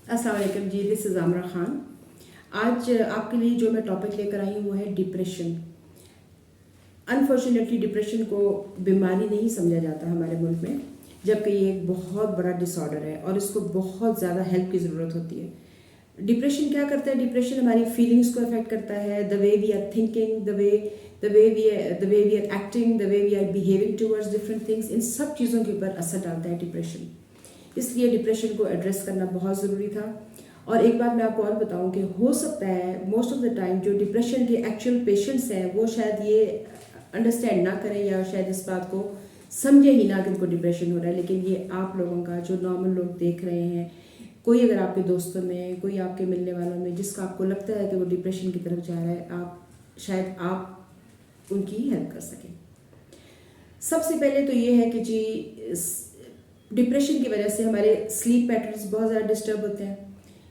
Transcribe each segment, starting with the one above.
अस्सलाम वालेकुम जी, this is आमरा ख़ान। आज आपके लिए जो मैं टॉपिक लेकर आई हूँ वो है डिप्रेशन। अनफॉर्चुनेटली डिप्रेशन को बीमारी नहीं समझा जाता हमारे मुल्क में, जबकि ये एक बहुत बड़ा डिसऑर्डर है और इसको बहुत ज़्यादा हेल्प की ज़रूरत होती है। डिप्रेशन क्या करता है? डिप्रेशन हमारी फीलिंग्स को अफेक्ट करता है, the way we are thinking, the way we are acting, the way we are behaving towards different things, इन सब चीज़ों के ऊपर असर डालता है डिप्रेशन। इसलिए डिप्रेशन को एड्रेस करना बहुत ज़रूरी था। और एक बात मैं आपको और बताऊं कि हो सकता है मोस्ट ऑफ द टाइम जो डिप्रेशन के एक्चुअल पेशेंट्स हैं वो शायद ये अंडरस्टैंड ना करें या शायद इस बात को समझे ही ना कि उनको डिप्रेशन हो रहा है, लेकिन ये आप लोगों का जो नॉर्मल लोग देख रहे हैं, कोई अगर आपके दोस्तों में, कोई आपके मिलने वालों में जिसका आपको लगता है कि वो डिप्रेशन की तरफ जा रहा है, आप उनकी हेल्प कर सकें। सबसे पहले तो ये है कि जी डिप्रेशन की वजह से हमारे स्लीप पैटर्न्स बहुत ज़्यादा डिस्टर्ब होते हैं।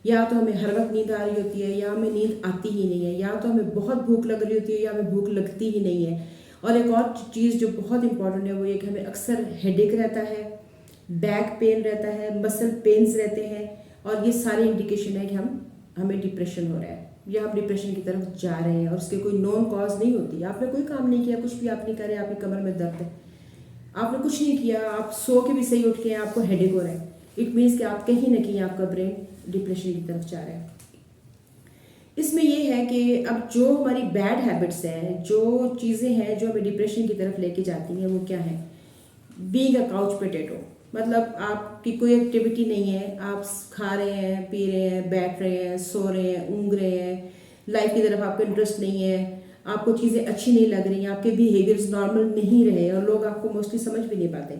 या तो हमें हर वक्त नींद आ रही होती है या हमें नींद आती ही नहीं है, या तो हमें बहुत भूख लग रही होती है या हमें भूख लगती ही नहीं है। और एक और चीज़ जो बहुत इंपॉर्टेंट है वो ये कि हमें अक्सर हेडेक रहता है, बैक पेन रहता है, मसल पेन्स रहते हैं, और ये सारी इंडिकेशन है कि हमें डिप्रेशन हो रहा है या हम डिप्रेशन की तरफ जा रहे हैं। और उसके कोई नॉन कॉज नहीं होती। आपने कोई काम नहीं किया, कुछ भी आप नहीं कर रहे, आपकी कमर में दर्द है, आपने कुछ नहीं किया, आप सो के भी सही उठ के हैं, आपको हेडेक हो रहा है, इट मीन्स कि आप कहीं ना कहीं आपका ब्रेन डिप्रेशन की तरफ जा रहा है। इसमें यह है कि अब जो हमारी बैड हैबिट्स हैं, जो चीज़ें हैं जो हमें डिप्रेशन की तरफ लेके जाती हैं, वो क्या है? बीइंग अ काउच पोटैटो, मतलब आपकी कोई एक्टिविटी नहीं है, आप खा रहे हैं, पी रहे हैं, बैठ रहे हैं, सो रहे हैं, ऊँघ रहे हैं, लाइफ की तरफ आपको इंटरेस्ट नहीं है, आपको चीज़ें अच्छी नहीं लग रही हैं, आपके बिहेवियर्स नॉर्मल नहीं रहे और लोग आपको मोस्टली समझ भी नहीं पाते।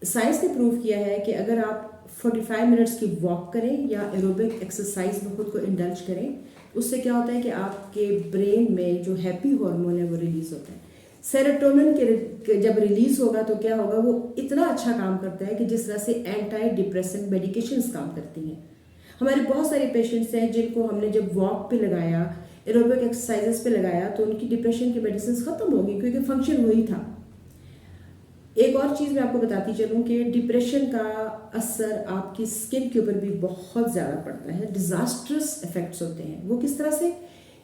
साइंस ने प्रूव किया है कि अगर आप 45 मिनट्स की वॉक करें या एरोबिक एक्सरसाइज में खुद को इंडल्ज करें, उससे क्या होता है कि आपके ब्रेन में जो हैप्पी हार्मोन है वो रिलीज होता है। सेरोटोनिन के जब रिलीज होगा तो क्या होगा? वो इतना अच्छा काम करता है कि जिस तरह से एंटी डिप्रेसेंट मेडिकेशंस काम करती हैं। हमारे बहुत सारे पेशेंट्स हैं जिनको हमने जब वॉक पे लगाया, एरोबिक एक्सरसाइजेस पे लगाया, तो उनकी डिप्रेशन की मेडिसिन खत्म हो गई, क्योंकि फंक्शन वही था। एक और चीज़ मैं आपको बताती चलूँ कि डिप्रेशन का असर आपकी स्किन के ऊपर भी बहुत ज़्यादा पड़ता है। डिज़ास्ट्रस इफेक्ट्स होते हैं। वो किस तरह से?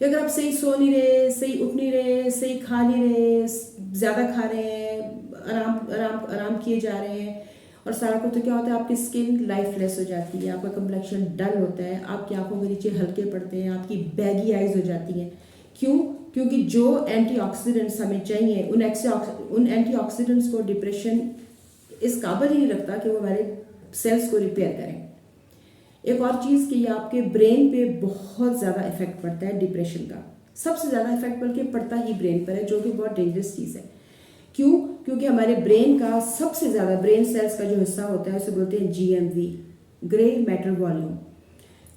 कि अगर आप सही सो नहीं रहे, सही उठ नहीं रहे, सही खा नहीं रहे, ज़्यादा खा रहे हैं, आराम आराम आराम किए जा रहे हैं, और सारा कुछ, तो क्या होता है? आपकी स्किन लाइफलेस हो जाती है, आपका कम्प्लेक्शन डल होता है, आपकी आंखों के नीचे हल्के पड़ते हैं, आपकी बैगी आइज हो जाती हैं। क्यों? क्योंकि जो एंटीऑक्सीडेंट्स हमें चाहिए, उन एंटीऑक्सीडेंट्स को डिप्रेशन इस काबिल ही नहीं रखता कि वो हमारे सेल्स को रिपेयर करें। एक और चीज़ कि ये आपके ब्रेन पे बहुत ज़्यादा इफेक्ट पड़ता है डिप्रेशन का। सबसे ज़्यादा इफेक्ट बल्कि पड़ता ही ब्रेन पर है, जो कि बहुत डेंजरस चीज़ है। क्यों? क्योंकि हमारे ब्रेन का सबसे ज़्यादा, ब्रेन सेल्स का जो हिस्सा होता है उसे बोलते हैं GMV, grey matter volume.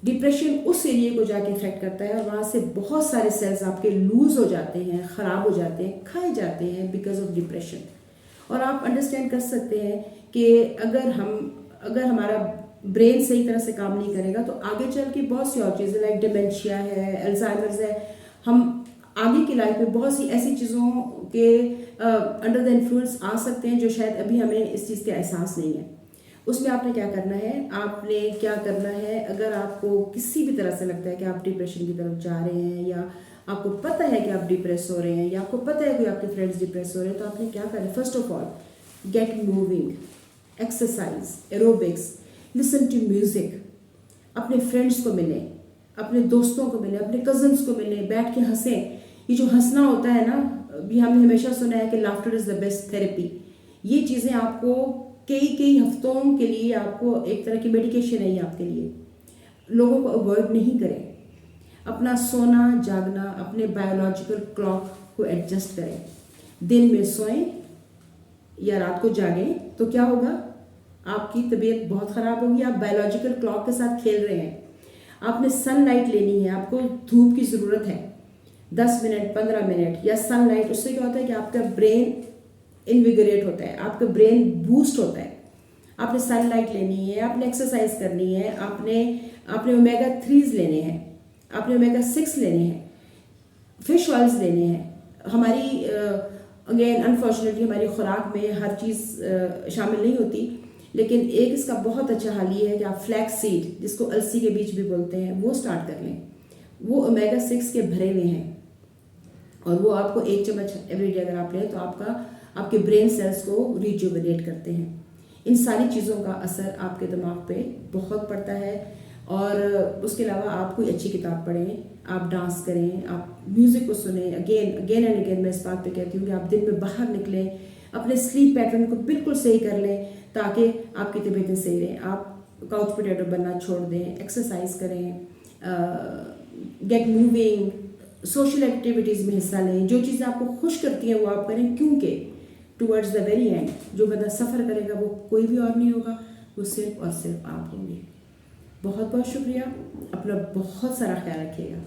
Depression उस एरिया को जाके इफेक्ट करता है और वहाँ से बहुत सारे सेल्स आपके लूज हो जाते हैं, ख़राब हो जाते हैं, खाए जाते हैं बिकॉज ऑफ डिप्रेशन। और आप अंडरस्टैंड कर सकते हैं कि अगर हमारा ब्रेन सही तरह से काम नहीं करेगा तो आगे चल के बहुत सी और चीज़ें लाइक डिमेंशिया है, अल्जाइमर्स है, हम आगे की लाइफ में बहुत सी ऐसी चीज़ों के अंडर द इन्फ्लुएंस आ सकते हैं जो शायद अभी हमें इस चीज़ का एहसास नहीं है। उसमें आपने क्या करना है? अगर आपको किसी भी तरह से लगता है कि आप डिप्रेशन की तरफ जा रहे हैं, या आपको पता है कि आप डिप्रेस हो रहे हैं, या आपको पता है कि आपके फ्रेंड्स डिप्रेस हो रहे हैं, तो आपने क्या करना है? First of all, get moving, exercise, aerobics, listen to music, अपने फ्रेंड्स को मिलें, अपने दोस्तों को मिलें, अपने कजन्स को मिलें, बैठ के हंसें। ये जो हंसना होता है ना, अभी हमने हमेशा सुना है कि laughter is the best therapy. ये चीज़ें आपको कई हफ्तों के लिए, आपको एक तरह की मेडिकेशन है ये आपके लिए। लोगों को अवॉइड नहीं करें, अपना सोना जागना, अपने बायोलॉजिकल क्लॉक को एडजस्ट करें। दिन में सोएं या रात को जागें तो क्या होगा? आपकी तबीयत बहुत ख़राब होगी। आप बायोलॉजिकल क्लॉक के साथ खेल रहे हैं। आपने सनलाइट लेनी है, आपको धूप की ज़रूरत है, 10 मिनट 15 मिनट या सनलाइट। उससे क्या होता है कि आपका ब्रेन इन्विगोरेट होता है, आपका ब्रेन बूस्ट होता है। आपने सनलाइट लेनी है, आपने एक्सरसाइज करनी है, आपने ओमेगा 3s लेने हैं, आपने ओमेगा 6 लेने हैं, फिश ऑयल्स लेने हैं। हमारी अगेन अनफॉर्चुनेटली हमारी खुराक में हर चीज़ शामिल नहीं होती, लेकिन एक इसका बहुत अच्छा हल ये है कि आप फ्लैक्स सीड, जिसको अलसी के बीज भी बोलते हैं, वो स्टार्ट कर लें। वो ओमेगा 6 के भरे हुए हैं और वो आपको 1 चम्मच एवरीडे अगर आप लें तो आपके ब्रेन सेल्स को रिजुविनेट करते हैं। इन सारी चीज़ों का असर आपके दिमाग पे बहुत पड़ता है। और उसके अलावा आप कोई अच्छी किताब पढ़ें, आप डांस करें, आप म्यूज़िक को सुने। अगेन एंड अगेन मैं इस बात पे कहती हूँ कि आप दिन में बाहर निकलें, अपने स्लीप पैटर्न को बिल्कुल सही कर लें ताकि आपकी तबीयतें सही रहें। आप काउच पोटैटो बनना छोड़ दें, एक्सरसाइज करें, गेट मूविंग, सोशल एक्टिविटीज़ में हिस्सा लें। जो चीज़ें आपको खुश करती हैं वो आप करें, क्योंकि टुवर्ड्स द वेरी एंड जो बंदा सफ़र करेगा वो कोई भी और नहीं होगा, वो सिर्फ और सिर्फ आप होंगे। बहुत बहुत शुक्रिया। अपना बहुत सारा ख्याल रखिएगा।